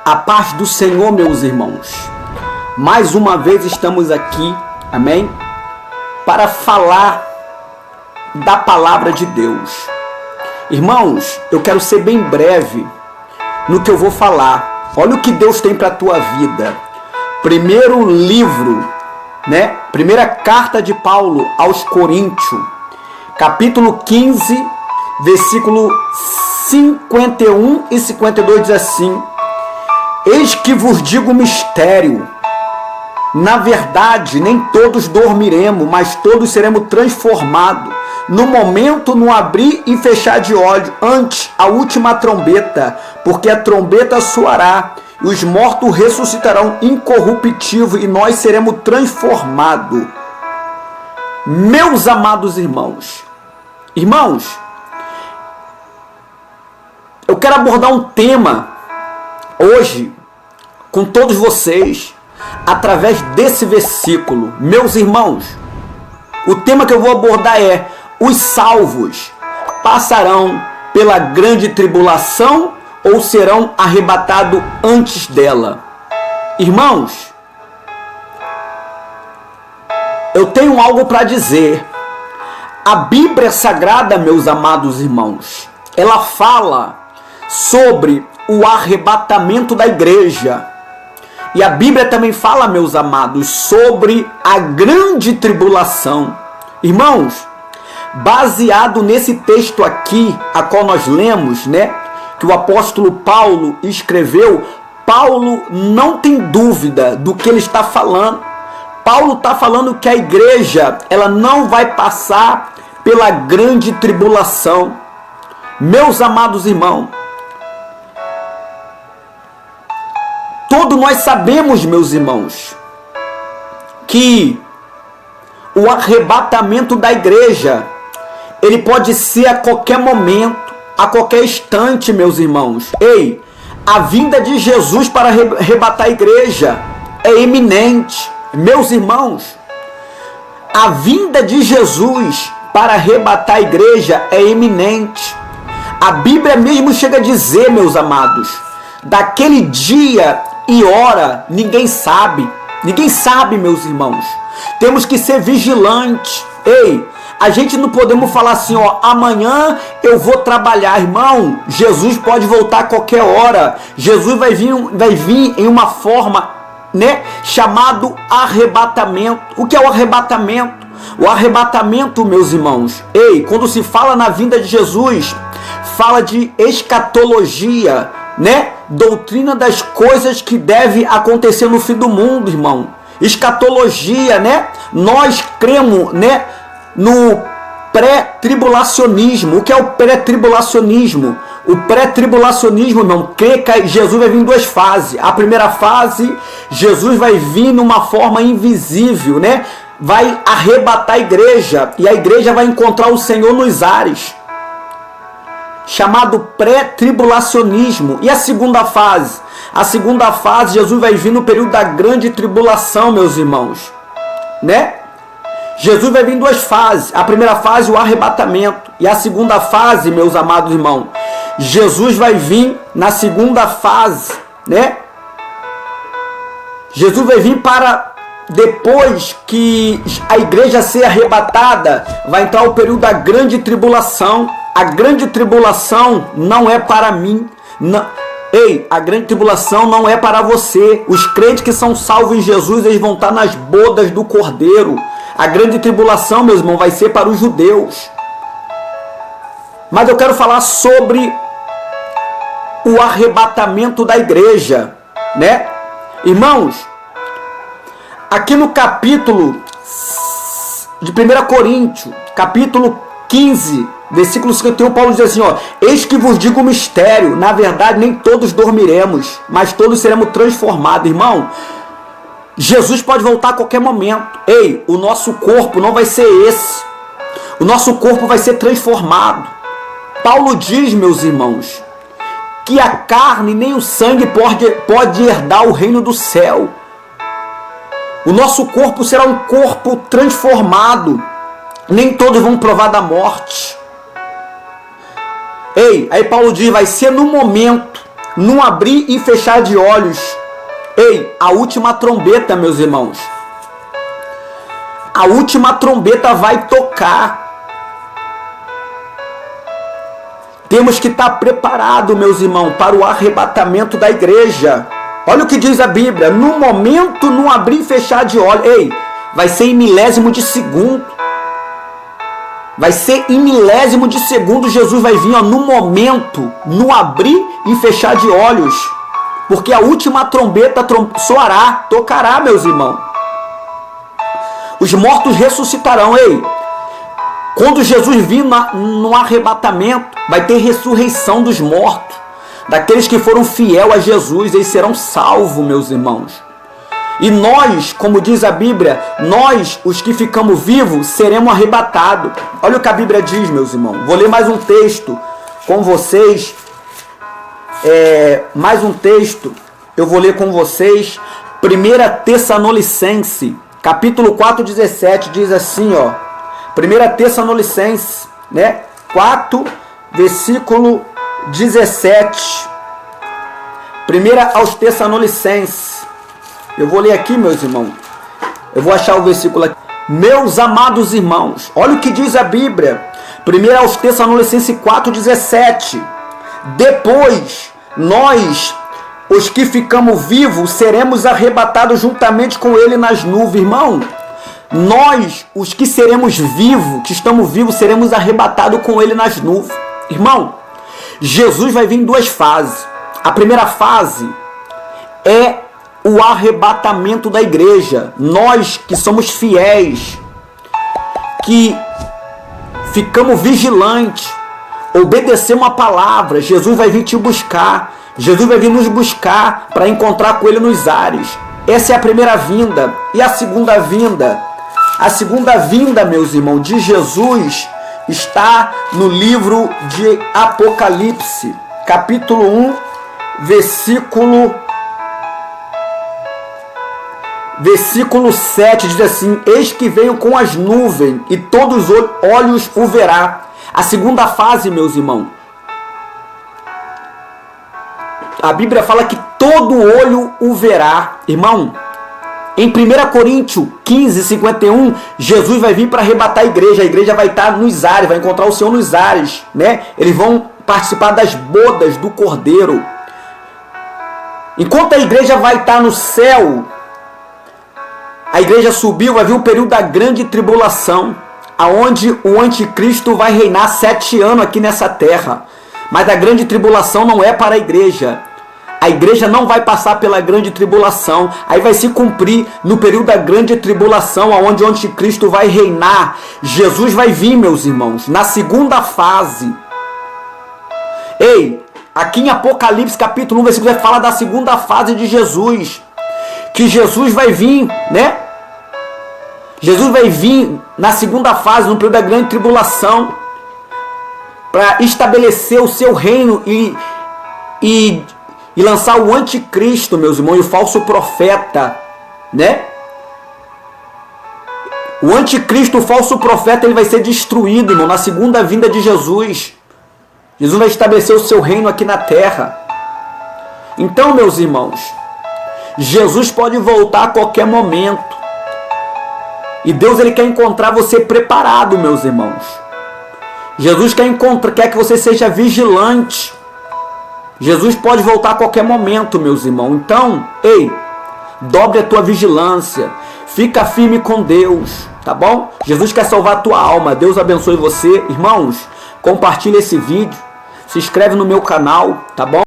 A paz do Senhor, meus irmãos. Mais uma vez estamos aqui, amém? Para falar da palavra de Deus. Irmãos, eu quero ser bem breve no que eu vou falar. Olha o que Deus tem para a tua vida. Primeiro livro, Primeira carta de Paulo aos Coríntios, capítulo 15, versículo 51 e 52 diz assim: Eis que vos digo mistério. Na verdade, nem todos dormiremos, mas todos seremos transformados. No momento, no abrir e fechar de olhos, antes a última trombeta, porque a trombeta soará, e os mortos ressuscitarão incorruptível, e nós seremos transformados. Meus amados irmãos, eu quero abordar um tema hoje com todos vocês através desse versículo. Meus irmãos, o tema que eu vou abordar é: os salvos passarão pela grande tribulação ou serão arrebatados antes dela? Irmãos, eu tenho algo para dizer. A Bíblia Sagrada, meus amados irmãos, ela fala sobre o arrebatamento da igreja. E a Bíblia também fala, meus amados, sobre a grande tribulação. Irmãos, baseado nesse texto aqui, a qual nós lemos, que o apóstolo Paulo escreveu, Paulo não tem dúvida do que ele está falando. Paulo está falando que a igreja, ela não vai passar pela grande tribulação. Meus amados irmãos, todos nós sabemos, meus irmãos, que o arrebatamento da igreja, ele pode ser a qualquer momento, a qualquer instante, meus irmãos. Ei, a vinda de Jesus para arrebatar a igreja é iminente. Meus irmãos, a vinda de Jesus para arrebatar a igreja é iminente. A Bíblia mesmo chega a dizer, meus amados, daquele dia e hora ninguém sabe. Ninguém sabe, meus irmãos. Temos que ser vigilantes. Ei, a gente não podemos falar assim, amanhã eu vou trabalhar. Irmão, Jesus pode voltar a qualquer hora. Jesus vai vir em uma forma, chamado arrebatamento. O que é o arrebatamento? O arrebatamento, meus irmãos, quando se fala na vinda de Jesus, fala de escatologia, doutrina das coisas que deve acontecer no fim do mundo, irmão. Escatologia, Nós cremos, no pré-tribulacionismo. O que é o pré-tribulacionismo? O pré-tribulacionismo, irmão, crê que Jesus vai vir em duas fases. A primeira fase, Jesus vai vir numa forma invisível, vai arrebatar a igreja, e a igreja vai encontrar o Senhor nos ares, chamado pré-tribulacionismo. E a segunda fase? A segunda fase, Jesus vai vir no período da grande tribulação, meus irmãos, Jesus vai vir em duas fases. A primeira fase, o arrebatamento, e a segunda fase, meus amados irmãos, Jesus vai vir na segunda fase, Jesus vai vir para depois que a igreja ser arrebatada, vai entrar o período da grande tribulação. A grande tribulação não é para mim. Não. Ei, a grande tribulação não é para você. Os crentes que são salvos em Jesus, eles vão estar nas bodas do Cordeiro. A grande tribulação, meus irmãos, vai ser para os judeus. Mas eu quero falar sobre o arrebatamento da igreja, Irmãos, aqui no capítulo de 1 Coríntios, capítulo 15, versículo 51, Paulo diz assim, eis que vos digo um mistério, na verdade nem todos dormiremos, mas todos seremos transformados. Irmão, Jesus pode voltar a qualquer momento. Ei, o nosso corpo não vai ser esse. O nosso corpo vai ser transformado. Paulo diz, meus irmãos, que a carne nem o sangue pode herdar o reino do céu. O nosso corpo será um corpo transformado. Nem todos vão provar da morte. Ei, aí Paulo diz, vai ser no momento, num abrir e fechar de olhos. Ei, a última trombeta, meus irmãos. A última trombeta vai tocar. Temos que estar preparados, meus irmãos, para o arrebatamento da igreja. Olha o que diz a Bíblia. No momento, no abrir e fechar de olhos. Ei, vai ser em milésimo de segundo. Vai ser em milésimo de segundo. Jesus vai vir, ó, no momento, no abrir e fechar de olhos. Porque a última trombeta soará, tocará, meus irmãos. Os mortos ressuscitarão. Ei, quando Jesus vir no arrebatamento, vai ter ressurreição dos mortos. Daqueles que foram fiel a Jesus, eles serão salvos, meus irmãos. E nós, como diz a Bíblia, nós, os que ficamos vivos, seremos arrebatados. Olha o que a Bíblia diz, meus irmãos. Vou ler mais um texto com vocês. Mais um texto, eu vou ler com vocês. 1 Tessalonicenses, capítulo 4, 17, diz assim, ó. 1 Tessalonicenses, né? 4, versículo 17. 1 aos Tessalonicenses. Eu vou ler aqui, meus irmãos. Eu vou achar o versículo aqui. Meus amados irmãos, olha o que diz a Bíblia. 1 aos Tessalonicenses 4, 17. Depois, nós, os que ficamos vivos, seremos arrebatados juntamente com ele nas nuvens. Irmão, nós, os que seremos vivos, que estamos vivos, seremos arrebatados com ele nas nuvens. Irmão, Jesus vai vir em duas fases. A primeira fase é o arrebatamento da igreja. Nós que somos fiéis, que ficamos vigilantes, obedecemos a palavra, Jesus vai vir te buscar. Jesus vai vir nos buscar para encontrar com ele nos ares. Essa é a primeira vinda. E a segunda vinda? A segunda vinda, meus irmãos, de Jesus está no livro de Apocalipse, capítulo 1, versículo 7, diz assim: eis que venho com as nuvens, e todos os olhos o verá. A segunda fase, meus irmãos, a Bíblia fala que todo olho o verá. Irmão, em 1 Coríntios 15, 51, Jesus vai vir para arrebatar a igreja vai estar nos ares, vai encontrar o Senhor nos ares, né? Eles vão participar das bodas do Cordeiro. Enquanto a igreja vai estar no céu, a igreja subiu, vai vir um período da grande tribulação, aonde o anticristo vai reinar 7 anos aqui nessa terra. Mas a grande tribulação não é para a igreja. A igreja não vai passar pela grande tribulação. Aí vai se cumprir no período da grande tribulação, aonde o anticristo vai reinar. Jesus vai vir, meus irmãos, na segunda fase. Ei, aqui em Apocalipse capítulo 1, versículo 10, fala da segunda fase de Jesus. Que Jesus vai vir, né? Jesus vai vir na segunda fase, no período da grande tribulação, para estabelecer o seu reino e lançar o anticristo, meus irmãos, e o falso profeta, né? O anticristo, o falso profeta, ele vai ser destruído, irmão, na segunda vinda de Jesus. Jesus vai estabelecer o seu reino aqui na terra. Então, meus irmãos, Jesus pode voltar a qualquer momento. E Deus, ele quer encontrar você preparado, meus irmãos. Jesus quer que você seja vigilante. Jesus pode voltar a qualquer momento, meus irmãos. Então, ei, dobre a tua vigilância. Fica firme com Deus, tá bom? Jesus quer salvar a tua alma. Deus abençoe você. Irmãos, compartilhe esse vídeo. Se inscreve no meu canal, tá bom?